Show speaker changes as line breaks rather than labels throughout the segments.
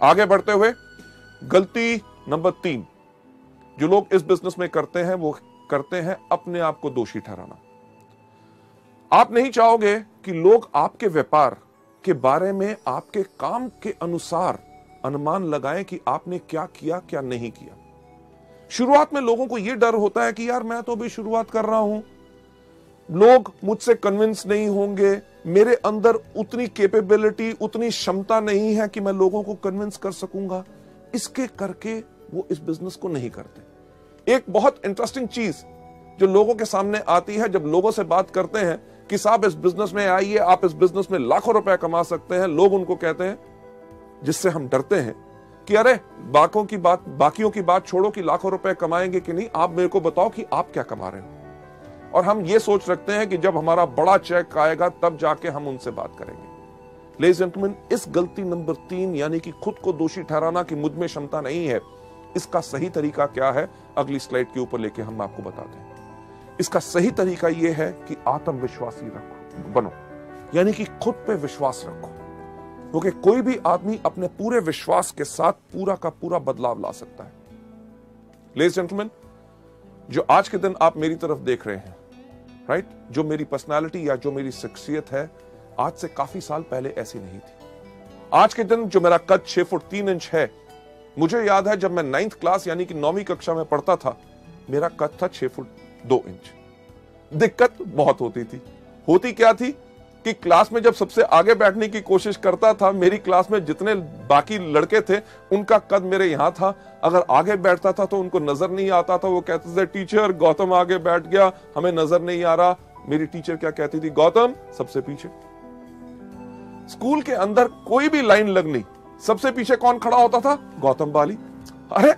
आगे बढ़ते हुए गलती नंबर 3 जो लोग इस बिजनेस में करते हैं वो करते हैं अपने आप को दोषी ठहराना। आप नहीं चाहोगे कि लोग आपके व्यापार के बारे में आपके काम के अनुसार अनुमान लगाएं कि आपने क्या किया क्या नहीं किया। शुरुआत में लोगों को यह डर होता है कि यार मैं तो अभी शुरुआत कर रहा हूं, लोग मुझसे कन्विंस नहीं होंगे, मेरे अंदर उतनी कैपेबिलिटी उतनी क्षमता नहीं है कि मैं लोगों को कन्विंस कर सकूंगा। इसके करके वो इस बिजनेस को नहीं करते। एक बहुत इंटरेस्टिंग चीज जो लोगों के सामने आती है जब लोगों से बात करते हैं कि साहब इस बिजनेस में आइए, आप इस बिजनेस में लाखों रुपए कमा सकते हैं, लोग उनको कहते हैं, जिससे हम डरते हैं कि अरे बाकियों की बात छोड़ो कि लाखों रुपए कमाएंगे कि नहीं, आप मेरे को बताओ कि आप क्या कमा रहे हो। और हम ये सोच रखते हैं कि जब हमारा बड़ा चेक आएगा तब जाके हम उनसे बात करेंगे। लेडीज एंड जेंटलमैन, इस गलती नंबर 3 यानी कि खुद को दोषी ठहराना कि मुझ में क्षमता नहीं है, इसका सही तरीका क्या है अगली स्लाइड के ऊपर लेके हम आपको बताते हैं। इसका सही तरीका यह है कि आत्मविश्वासी बनो, यानी कि खुद पे विश्वास रखो, क्योंकि कोई भी आदमी अपने पूरे विश्वास के साथ पूरा का पूरा बदलाव ला सकता है। लेडीज एंड जेंटलमैन, जो आज के दिन आप मेरी तरफ देख रहे हैं, राइट, जो मेरी पर्सनालिटी या जो मेरी शख्सियत है आज से काफी साल पहले ऐसी नहीं थी। आज के दिन जो मेरा कद 6 फुट 3 इंच है, मुझे याद है जब मैं 9th क्लास यानी कि 9वीं कक्षा में पढ़ता था, मेरा कद था 6 फुट 2 इंच। दिक्कत बहुत होती थी। होती क्या थी कि क्लास में जब सबसे आगे बैठने की कोशिश करता था, मेरी क्लास में जितने बाकी लड़के थे उनका कद मेरे यहां था, अगर आगे बैठता था तो उनको नजर नहीं आता था। वो कहते थे टीचर गौतम आगे बैठ गया, हमें नजर नहीं आ रहा। मेरी टीचर क्या कहती थी, गौतम सबसे पीछे। स्कूल के अंदर कोई भी लाइन लगनी, सबसे पीछे कौन खड़ा होता था, गौतम बाली। अरे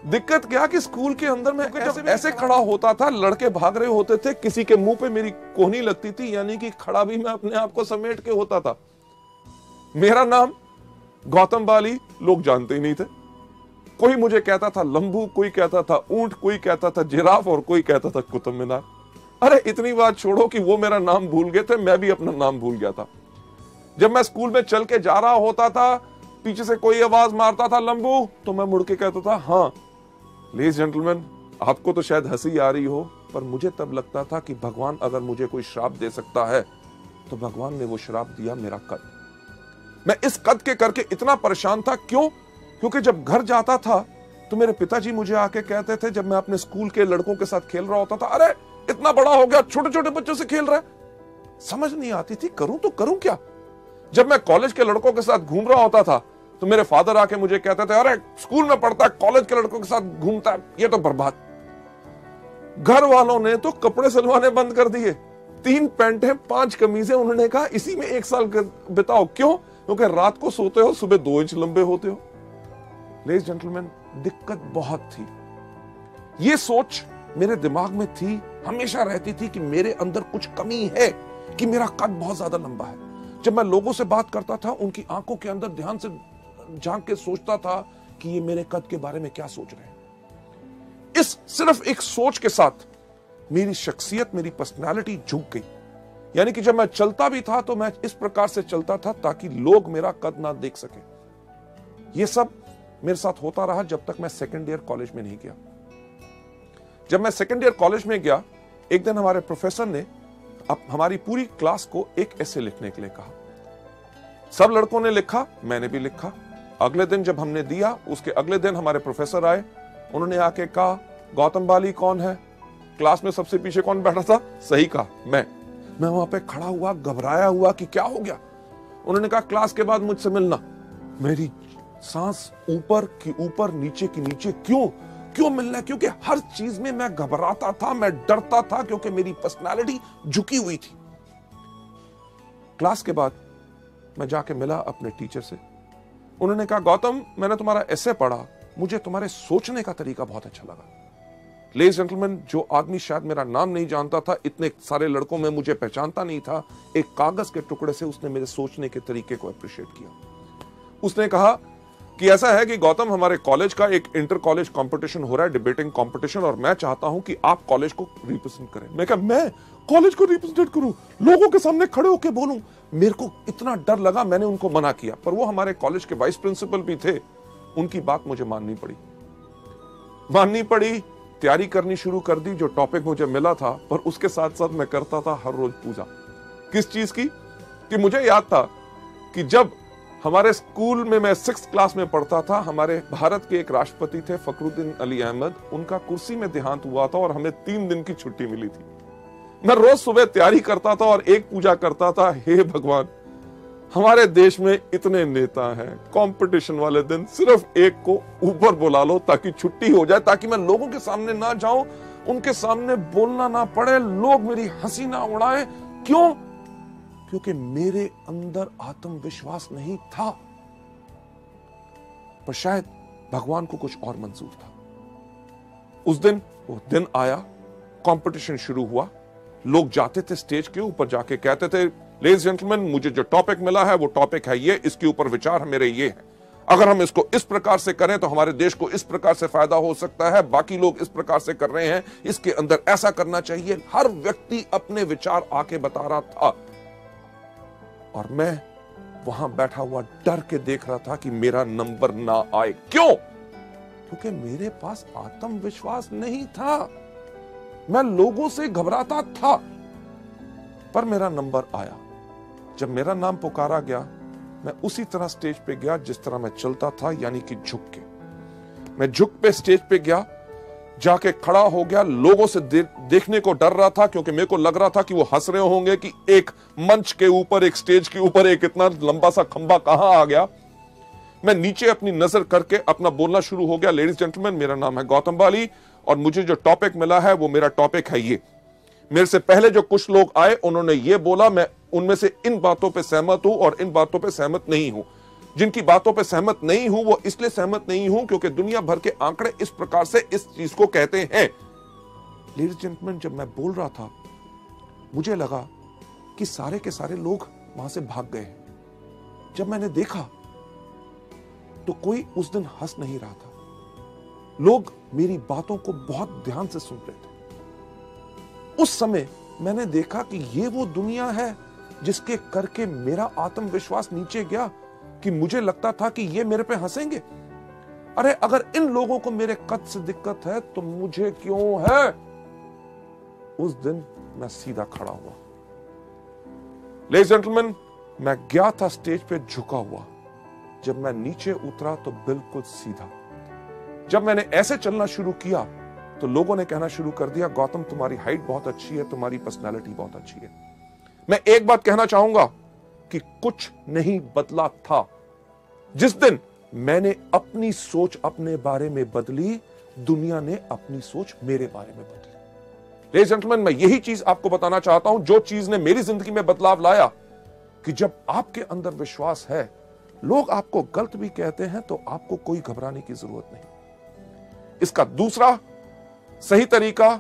दिक्कत क्या कि स्कूल के अंदर में जब ऐसे खड़ा होता था, लड़के भाग रहे होते थे, किसी के मुंह पे मेरी कोहनी लगती थी, यानी कि खड़ा भी मैं अपने आप को समेट के होता था। मेरा नाम गौतम बाली लोग जानते ही नहीं थे। कोई मुझे कहता था लंबू, कोई कहता था ऊंट, कोई कहता था जिराफ और कोई कहता था कुतुब मीनार। अरे इतनी बात छोड़ो कि वो मेरा नाम भूल गए थे, मैं भी अपना नाम भूल गया था। जब मैं स्कूल में चल के जा रहा होता था, पीछे से कोई आवाज मारता था लंबू, तो मैं मुड़ के कहता था हाँ। लेडीज जेंटलमैन, आपको तो शायद हंसी आ रही हो, पर मुझे तब लगता था कि भगवान अगर मुझे कोई श्राप दे सकता है तो भगवान ने वो श्राप दिया मेरा कद। मैं इस कद के करके इतना परेशान था। क्यों? क्योंकि जब घर जाता था तो मेरे पिताजी मुझे आके कहते थे, जब मैं अपने स्कूल के लड़कों के साथ खेल रहा होता था, अरे इतना बड़ा हो गया, छोटे छोटे बच्चों से खेल रहा है। समझ नहीं आती थी करूं तो करूं क्या। जब मैं कॉलेज के लड़कों के साथ घूम रहा होता था तो मेरे फादर आके मुझे कहते थे, अरे स्कूल में पढ़ता है, कॉलेज के लड़कों के साथ घूमता है, ये तो बर्बाद। घर वालों ने तो कपड़े सिलवाने बंद कर दिए। 3 पैंटें 5 कमीजें, उन्होंने कहा इसी में 1 साल बिताओ। क्यों? क्योंकि रात को सोते हो, सुबह 2 इंच लंबे होते हो। लेडीज जेंटलमैन, दिक्कत बहुत थी। ये सोच मेरे दिमाग में थी, हमेशा रहती थी कि मेरे अंदर कुछ कमी है, कि मेरा कद बहुत ज्यादा लंबा है। जब मैं लोगों से बात करता था, उनकी आंखों के अंदर ध्यान से झांक के सोचता था कि ये मेरे कद के बारे में क्या सोच रहे हैं। इस सिर्फ एक सोच के साथ मेरी शख्सियत, मेरी पर्सनालिटी झुक गई। यानी कि जब मैं चलता भी था तो मैं इस प्रकार से चलता था ताकि लोग मेरा कद ना देख सके। यह सब मेरे साथ होता रहा जब तक मैं 2nd ईयर कॉलेज में नहीं गया। जब मैं 2nd ईयर कॉलेज में गया, एक दिन हमारे प्रोफेसर ने हमारी पूरी क्लास को एक ऐसे लिखने के लिए कहा। सब लड़कों ने लिखा, मैंने भी लिखा। अगले दिन जब हमने दिया, उसके अगले दिन हमारे प्रोफेसर आए, उन्होंने आके कहा, गौतम बाली कौन है? क्लास में सबसे पीछे कौन बैठा था? सही कहा, मैं वहां पे खड़ा हुआ, घबराया हुआ कि क्या हो गया। उन्होंने कहा क्लास के बाद मुझसे मिलना। मेरी सांस ऊपर की ऊपर, नीचे की नीचे। क्यों मिलना? क्योंकि हर चीज में मैं घबराता था, मैं डरता था, क्योंकि मेरी पर्सनालिटी झुकी हुई थी। क्लास के बाद मैं जाके मिला अपने टीचर से। उन्होंने कहा, गौतम, मैंने तुम्हारा एसे पढ़ा, मुझे तुम्हारे सोचने का तरीका बहुत अच्छा लगा। लेडीज जेंटलमैन, जो आदमी शायद मेरा नाम नहीं जानता था, इतने सारे लड़कों में मुझे पहचानता नहीं था, एक कागज के टुकड़े से उसने मेरे सोचने के तरीके को अप्रिशिएट किया। उसने कहा, कि ऐसा है कि गौतम, हमारे कॉलेज का एक इंटर कॉलेज कंपटीशन हो रहा है, डिबेटिंग कंपटीशन, और मैं चाहता हूं कि आप कॉलेज को रिप्रेजेंट करें। मैं कहा, मैं कॉलेज को रिप्रेजेंट करूं, लोगों के सामने खड़े होकर बोलूं? मेरे को इतना डर लगा, मैंने उनको मना किया। पर वो हमारे कॉलेज के वाइस प्रिंसिपल भी थे, उनकी बात मुझे माननी पड़ी, तैयारी करनी शुरू कर दी। जो टॉपिक मुझे मिला था, पर उसके साथ साथ मैं करता था हर रोज पूजा। किस चीज की? कि मुझे याद था कि जब हमारे स्कूल में मैं 6th क्लास में पढ़ता था, हमारे भारत के एक राष्ट्रपति थे फखरुद्दीन अली अहमद, उनका कुर्सी में देहांत हुआ था और हमें 3 दिन की छुट्टी मिली थी। मैं रोज सुबह तैयारी करता था और एक पूजा करता था, हे भगवान, हमारे देश में इतने नेता हैं, कंपटीशन वाले दिन सिर्फ एक को ऊपर बुला लो ताकि छुट्टी हो जाए, ताकि मैं लोगों के सामने ना जाऊं, उनके सामने बोलना ना पड़े, लोग मेरी हंसी ना उड़ाएं। क्यों? क्योंकि मेरे अंदर आत्मविश्वास नहीं था। पर शायद भगवान को कुछ और मंजूर था। उस दिन वो दिन आया, कंपटीशन शुरू हुआ, लोग जाते थे स्टेज के ऊपर, जाके कहते थे, लेडीज जेंटलमैन, मुझे जो टॉपिक मिला है वो टॉपिक है ये, इसके ऊपर विचार मेरे ये है, अगर हम इसको इस प्रकार से करें तो हमारे देश को इस प्रकार से फायदा हो सकता है, बाकी लोग इस प्रकार से कर रहे हैं, इसके अंदर ऐसा करना चाहिए। हर व्यक्ति अपने विचार आके बता रहा था और मैं वहां बैठा हुआ डर के देख रहा था कि मेरा नंबर ना आए। क्यों? क्योंकि मेरे पास आत्मविश्वास नहीं था, मैं लोगों से घबराता था। पर मेरा नंबर आया। जब मेरा नाम पुकारा गया, मैं उसी तरह स्टेज पे गया जिस तरह मैं चलता था, यानी कि झुक के। मैं झुक पे स्टेज पे गया, जाके खड़ा हो गया। लोगों से देखने को डर रहा था, क्योंकि मेरे को लग रहा था कि वो हंस रहे होंगे कि एक मंच के ऊपर, एक स्टेज के ऊपर एक इतना लंबा सा खंबा कहां आ गया। मैं नीचे अपनी नजर करके अपना बोलना शुरू हो गया, लेडीज जेंटलमैन, मेरा नाम है गौतम बाली और मुझे जो टॉपिक मिला है वो मेरा टॉपिक है ये। मेरे से पहले जो कुछ लोग आए उन्होंने ये बोला, मैं उनमें से इन बातों पे सहमत हूं और इन बातों पे सहमत नहीं हूं। जिनकी बातों पे सहमत नहीं हूं वो इसलिए सहमत नहीं हूं क्योंकि दुनिया भर के आंकड़े इस प्रकार से इस चीज को कहते हैं। लेडीज जेंटलमैन, जब मैं बोल रहा था मुझे लगा कि सारे के सारे लोग वहां से भाग गए। जब मैंने देखा तो कोई उस दिन हंस नहीं रहा था, लोग मेरी बातों को बहुत ध्यान से सुन रहे थे। उस समय मैंने देखा कि ये वो दुनिया है जिसके करके मेरा आत्मविश्वास नीचे गया, कि मुझे लगता था कि ये मेरे पे हंसेंगे। अरे अगर इन लोगों को मेरे कद से दिक्कत है तो मुझे क्यों है? उस दिन मैं सीधा खड़ा हुआ। लेडीज जेंटलमैन, मैं गया था स्टेज पे झुका हुआ। जब मैं नीचे उतरा तो बिल्कुल सीधा। जब मैंने ऐसे चलना शुरू किया तो लोगों ने कहना शुरू कर दिया, गौतम तुम्हारी हाइट बहुत अच्छी है, तुम्हारी पर्सनालिटी बहुत अच्छी है। मैं एक बात कहना चाहूंगा कि कुछ नहीं बदला था। जिस दिन मैंने अपनी सोच अपने बारे में बदली, दुनिया ने अपनी सोच मेरे बारे में बदली। लेडीज जेंटलमैन, मैं यही चीज आपको बताना चाहता हूं, जो चीज ने मेरी जिंदगी में बदलाव लाया, कि जब आपके अंदर विश्वास है, लोग आपको गलत भी कहते हैं तो आपको कोई घबराने की जरूरत नहीं। इसका दूसरा सही तरीका,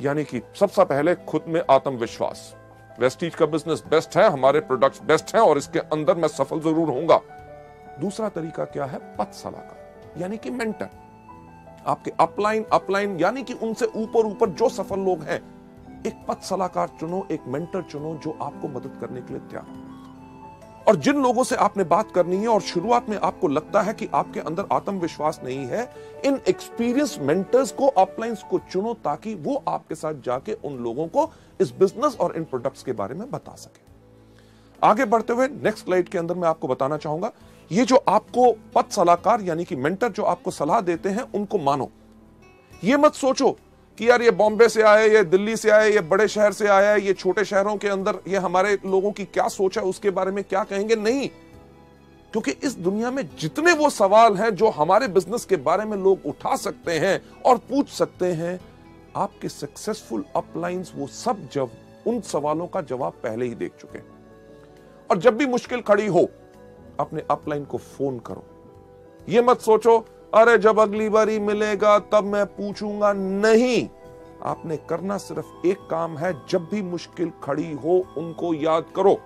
यानी कि सबसे पहले खुद में आत्मविश्वास। वेस्टीज का बिजनेस बेस्ट है, हमारे प्रोडक्ट्स बेस्ट हैं और इसके अंदर मैं सफल जरूर होऊंगा। दूसरा तरीका क्या है? पथ सलाहकार, यानी कि मेंटर। आपके अपलाइन यानी कि उनसे ऊपर जो सफल लोग हैं, एक पथ सलाहकार चुनो, एक मेंटर चुनो जो आपको मदद करने के लिए तैयार हो। और जिन लोगों से आपने बात करनी है और शुरुआत में आपको लगता है कि आपके अंदर आत्मविश्वास नहीं है, इन एक्सपीरियंस मेंटर्स को, अपलाइंस को चुनो, ताकि वो आपके साथ जाके उन लोगों को इस बिजनेस और इन प्रोडक्ट्स के बारे में बता सके। आगे बढ़ते हुए नेक्स्ट स्लाइड के अंदर मैं आपको बताना चाहूंगा, ये जो आपको पथ सलाहकार यानी कि मेंटर जो आपको सलाह देते हैं, उनको मानो। ये मत सोचो कि यार ये बॉम्बे से आए, ये दिल्ली से आए, ये बड़े शहर से आया है, ये छोटे शहरों के अंदर ये हमारे लोगों की क्या सोच है, उसके बारे में क्या कहेंगे। नहीं, क्योंकि इस दुनिया में जितने वो सवाल हैं जो हमारे बिजनेस के बारे में लोग उठा सकते हैं और पूछ सकते हैं, आपके सक्सेसफुल अपलाइंस वो सब जब उन सवालों का जवाब पहले ही देख चुके हैं। और जब भी मुश्किल खड़ी हो, अपने अपलाइन को फोन करो। ये मत सोचो अरे जब अगली बारी मिलेगा तब मैं पूछूंगा। नहीं, आपने करना सिर्फ एक काम है, जब भी मुश्किल खड़ी हो उनको याद करो।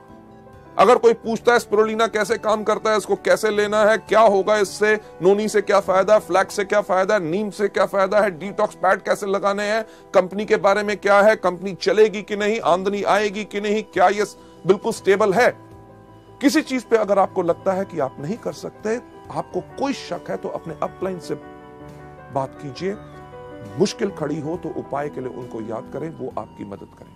अगर कोई पूछता है स्पिरुलिना कैसे काम करता है, इसको कैसे लेना है, क्या होगा इससे, नोनी से क्या फायदा, फ्लैक्स से क्या फायदा, नीम से क्या फायदा है, डिटॉक्स पैड कैसे लगाने हैं, कंपनी के बारे में क्या है, कंपनी चलेगी कि नहीं, आमदनी आएगी कि नहीं, क्या ये बिल्कुल स्टेबल है, किसी चीज पे अगर आपको लगता है कि आप नहीं कर सकते, आपको कोई शक है, तो अपने अपलाइन से बात कीजिए। मुश्किल खड़ी हो तो उपाय के लिए उनको याद करें, वो आपकी मदद करें।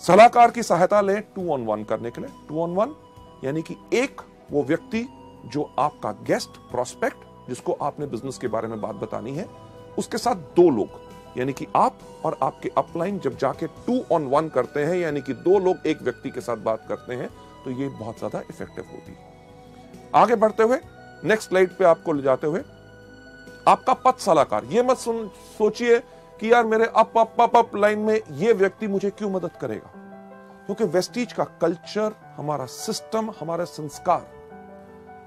सलाहकार की सहायता लें 2-on-1 करने के लिए। 2-on-1 यानी कि एक वो व्यक्ति जो आपका गेस्ट प्रोस्पेक्ट, जिसको आपने बिजनेस के बारे में बात बतानी है, उसके साथ 2 लोग, यानी कि आप और आपके अपलाइन जब जाके 2-on-1 करते हैं, यानी कि 2 लोग एक व्यक्ति के साथ बात करते हैं, तो ये बहुत ज्यादा इफेक्टिव होती है। आगे बढ़ते हुए नेक्स्ट स्लाइड पे आपको ले जाते हुए, आपका पथ सलाहकार। ये मत सोचिए कि यार मेरे अप लाइन में ये व्यक्ति मुझे क्यों मदद करेगा, क्योंकि वेस्टीज का कल्चर, हमारा सिस्टम, हमारे संस्कार,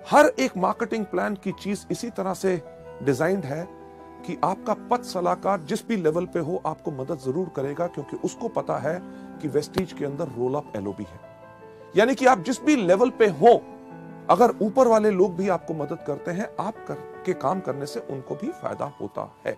हर एक मार्केटिंग प्लान की चीज इसी तरह से डिजाइंड है कि आपका पथ सलाहकार जिस भी लेवल पे हो आपको मदद जरूर करेगा, क्योंकि उसको पता है कि वेस्टीज के अंदर रोल अप एलओबी है। यानी कि आप जिस भी लेवल पे हो, अगर ऊपर वाले लोग भी आपको मदद करते हैं, आप के काम करने से उनको भी फायदा होता है।